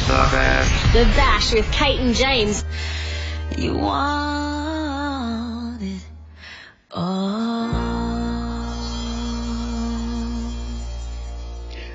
The Bash with Kate and James. You want it all.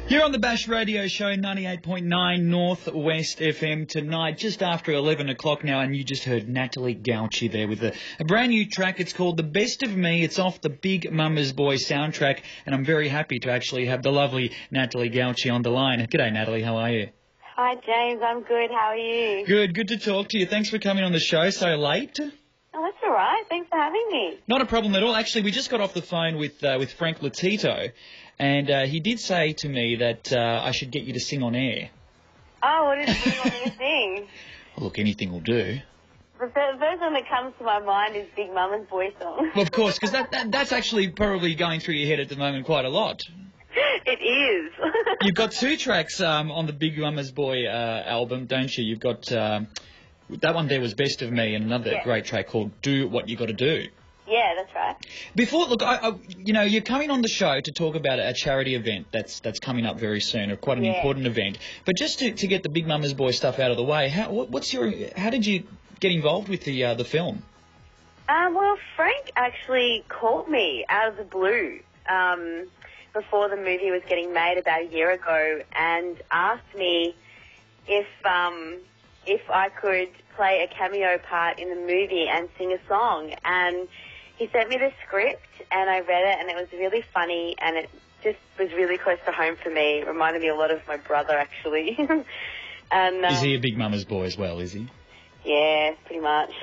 You're on the Bash Radio Show, 98.9 North West FM tonight, just after 11 o'clock now, and you just heard Natalie Gauci there with a brand new track. It's called The Best of Me. It's off the Big Mama's Boy soundtrack, and I'm very happy to actually have the lovely Natalie Gauci on the line. G'day, Natalie. How are you? Hi, James. I'm good. How are you? Good to talk to you. Thanks for coming on the show so late. Oh, that's all right. Thanks for having me. Not a problem at all. Actually, we just got off the phone with Frank Latito, and he did say to me that I should get you to sing on air. Oh, what do you want me to sing? Well, look, anything will do. The first one that comes to my mind is Big Mama's Boy song. Well, of course, because that's actually probably going through your head at the moment quite a lot. It is. You've got two tracks on the Big Mama's Boy album, don't you? You've got that one there was Best of Me, and another great track called Do What You Gotta Do. Yeah, that's right. Before, look, you're coming on the show to talk about a charity event that's coming up very soon, or quite an important event. But just to get the Big Mama's Boy stuff out of the way, how did you get involved with the film? Well, Frank actually called me out of the blue before the movie was getting made about a year ago, and asked me if I could play a cameo part in the movie and sing a song. And he sent me the script, and I read it, and it was really funny, and it just was really close to home for me. It reminded me a lot of my brother, actually. And is he a Big Mama's Boy as well, is he? Yeah, pretty much.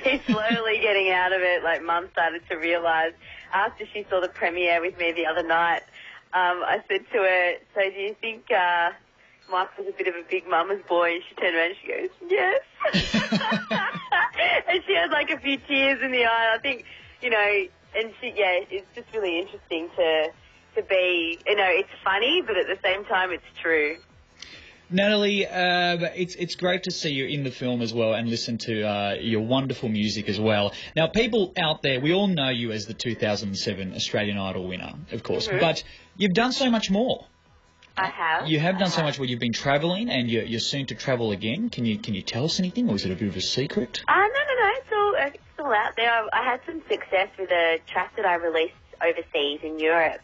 He's slowly getting out of it. Like, Mum started to realise after she saw the premiere with me the other night. I said to her, "So do you think Michael's a bit of a Big Mama's Boy?" And she turned around and she goes, "Yes." And she had like a few tears in the eye. I think, and it's just really interesting to be, it's funny, but at the same time it's true. Natalie, it's great to see you in the film as well and listen to your wonderful music as well. Now, people out there, we all know you as the 2007 Australian Idol winner, of course, but you've done so much more. I have. You have done so much. Well, you've been travelling, and you're soon to travel again. Can you tell us anything, or is it a bit of a secret? No. It's all out there. I had some success with a track that I released overseas in Europe.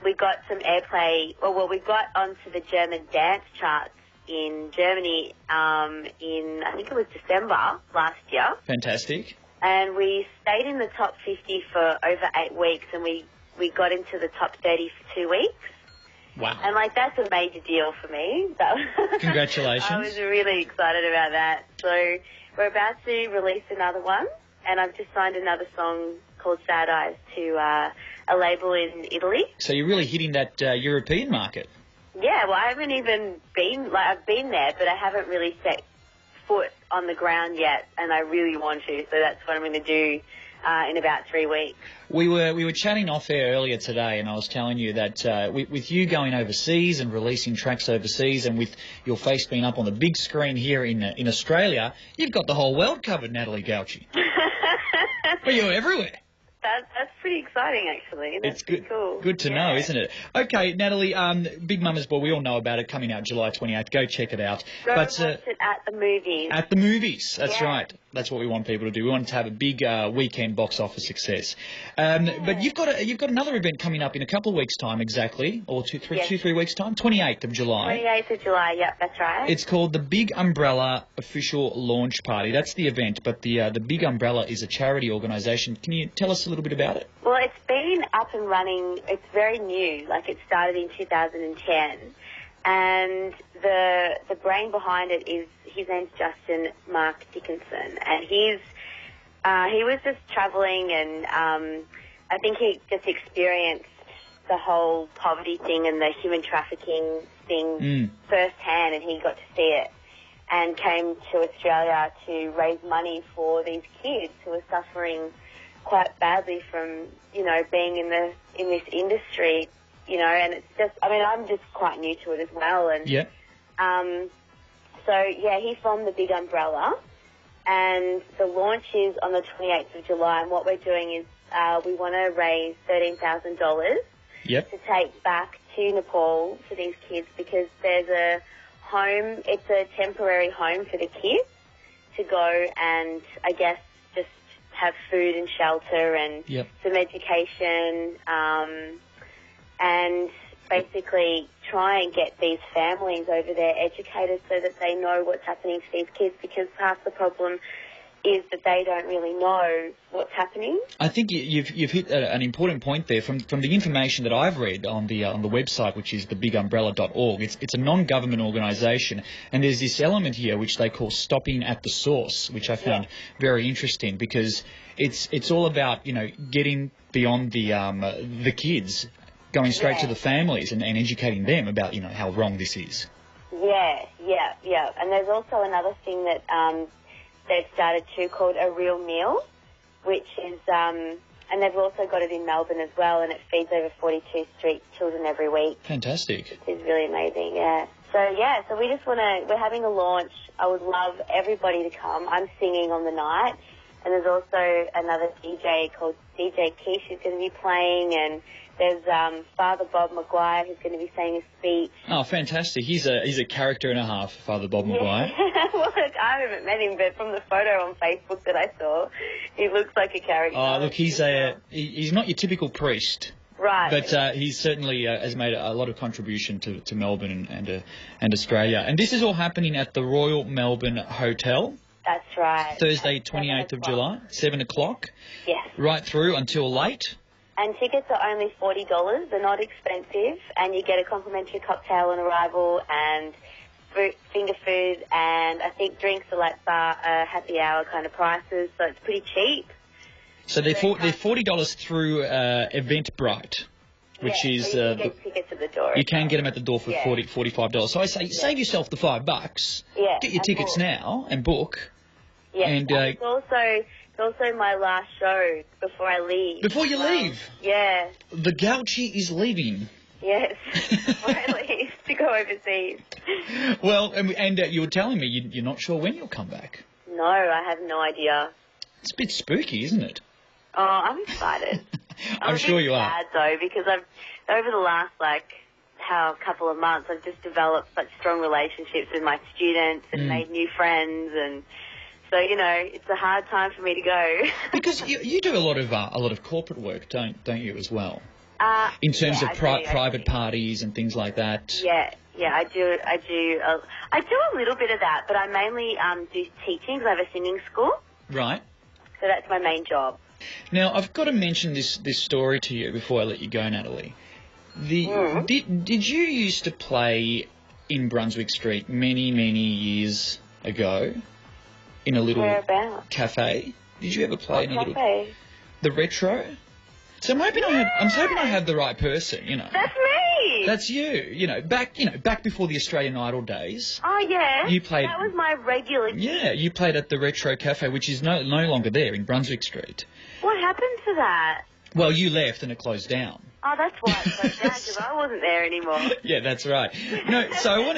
We got some airplay. Well, we got onto the German dance charts in Germany in, I think it was December last year. Fantastic. And we stayed in the top 50 for over 8 weeks, and we got into the top 30 for 2 weeks. Wow. And, that's a major deal for me. Congratulations. I was really excited about that. So we're about to release another one, and I've just signed another song called Sad Eyes to a label in Italy. So you're really hitting that European market. Yeah, well, I haven't even been, I've been there, but I haven't really set foot on the ground yet, and I really want to, so that's what I'm going to do in about 3 weeks. We were chatting off air earlier today, and I was telling you that with you going overseas and releasing tracks overseas, and with your face being up on the big screen here in Australia, you've got the whole world covered, Natalie Gauci. But you're everywhere. That's pretty exciting, actually. That's pretty cool. Good to know, isn't it? Okay, Natalie, Big Mama's Boy, we all know about it, coming out July 28th. Go check it out. Watch it at the movies. At the movies, that's right. That's what we want people to do. We want to have a big weekend box office success. But you've got another event coming up in a couple of weeks' time, exactly, or 2-3 weeks' time. 28th of July. 28th of July. Yep, that's right. It's called the Big Umbrella Official Launch Party. That's the event, but the Big Umbrella is a charity organisation. Can you tell us a little bit about it? Well, it's been up and running. It's very new. It started in 2010. And the brain behind it is, his name's Justin Mark Dickinson, and he was just travelling, and I think he just experienced the whole poverty thing and the human trafficking thing firsthand, and he got to see it and came to Australia to raise money for these kids who are suffering quite badly from, being in this industry. And it's just, I'm just quite new to it as well. And he formed the Big Umbrella, and the launch is on the 28th of July. And what we're doing is we want to raise $13,000 to take back to Nepal for these kids, because there's a home. It's a temporary home for the kids to go and, I guess, just have food and shelter and some education, and basically try and get these families over there educated so that they know what's happening to these kids, because half the problem is that they don't really know what's happening. I think you've hit an important point there. From the information that I've read on the website, which is thebigumbrella.org, it's a non-government organisation, and there's this element here which they call stopping at the source, which I found very interesting, because it's all about, you know, getting beyond the kids, going straight to the families and educating them about, you know, how wrong this is. Yeah. And there's also another thing that they've started too called A Real Meal, which is, and they've also got it in Melbourne as well, and it feeds over 42 street children every week. Fantastic. Which is really amazing, yeah. So we just we're having a launch. I would love everybody to come. I'm singing on the night, and there's also another DJ called DJ Kish who's going to be playing, and there's Father Bob Maguire who's going to be saying a speech. Oh, fantastic. He's a character and a half, Father Bob Maguire. Well, look, I haven't met him, but from the photo on Facebook that I saw, he looks like a character. Oh, look, he's not your typical priest. Right. But he certainly has made a lot of contribution to Melbourne and Australia. And this is all happening at the Royal Melbourne Hotel. That's right. Thursday, 28th of July, 7 o'clock. Yes. Right through until late. And tickets are only $40. They're not expensive, and you get a complimentary cocktail on arrival and finger food, and I think drinks are like bar happy hour kind of prices, so it's pretty cheap. So they're $40 through Eventbrite, which is so you can get tickets at the door. You can get them at the door for $45. So I say save yourself the $5. Yeah. Get your tickets now and book. Yeah. And it's also my last show before I leave. Before you leave? Yeah. The Gauci is leaving. Yes. Before I leave to go overseas. Well, and you were telling me you're not sure when you'll come back. No, I have no idea. It's a bit spooky, isn't it? Oh, I'm excited. I'm sure you are. Sad though, because over the last couple of months, I've just developed such strong relationships with my students and made new friends, and so it's a hard time for me to go. Because you do a lot of corporate work, don't you, as well? In terms of private parties and things like that. Yeah, I do. I do a little bit of that, but I mainly do teaching because I have a singing school. Right. So that's my main job. Now, I've got to mention this story to you before I let you go, Natalie. Did you used to play in Brunswick Street many years ago in a little cafe? Did you ever play in a little cafe? The Retro? So I'm hoping I have the right person, That's me. That's you. Back before the Australian Idol days. Oh yeah. You played. That was my regular. Yeah, you played at the Retro Cafe, which is no longer there in Brunswick Street. What happened to that? Well, you left and it closed down. Oh, that's why it closed down, because I wasn't there anymore. Yeah, that's right. No, so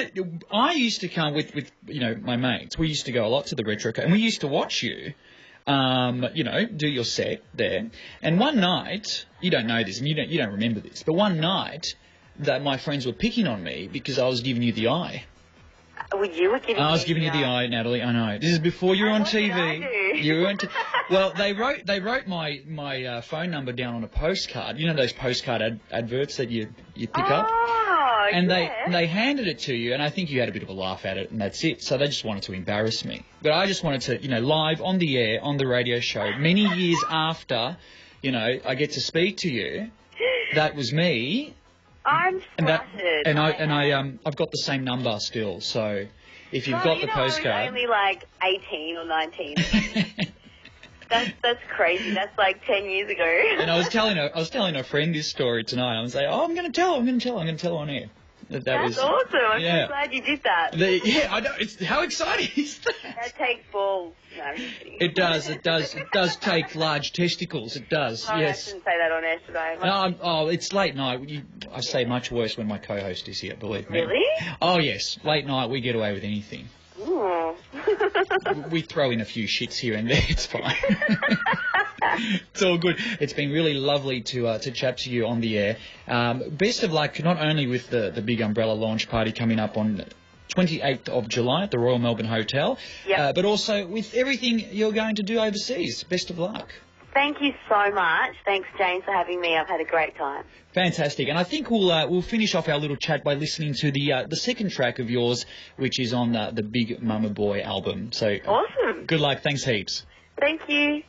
I used to come with my mates. We used to go a lot to the Retro Cafe, and we used to watch you. Do your set there. And one night, you don't know this, and you don't remember this, but one night that my friends were picking on me because I was giving you the eye. You were giving I was giving you the eye, Natalie. I know. This is before you were on TV. What did I do? You were well, they wrote my phone number down on a postcard. You know those postcard adverts that you pick up. And they handed it to you, and I think you had a bit of a laugh at it, and that's it. So they just wanted to embarrass me. But I just wanted to, live on the air, on the radio show, many years after, I get to speak to you. That was me. I'm flattered. I've got the same number still. So if you've got the postcard, I was only like 18 or 19. That's crazy. That's like 10 years ago. And I was telling a friend this story tonight. I was like, I'm going to tell her on air. That's awesome. I'm so glad you did that. I know. How exciting is that? That takes balls. No, I'm just kidding. It does. It does take large testicles. It does. Oh, yes. I shouldn't say that on air, should I? No, it's late night. I say much worse when my co-host is here, believe me. Really? Oh, yes. Late night, we get away with anything. Ooh. We throw in a few shits here and there. It's fine. It's all good. It's been really lovely to chat to you on the air. Best of luck, not only with the Big Umbrella launch party coming up on 28th of July at the Royal Melbourne Hotel. Yep. But also with everything you're going to do overseas. Best of luck. Thank you so much. Thanks, James, for having me. I've had a great time. Fantastic. And I think we'll finish off our little chat by listening to the second track of yours, which is on the Big Mama Boy album. So Awesome. Good luck. Thanks heaps. Thank you.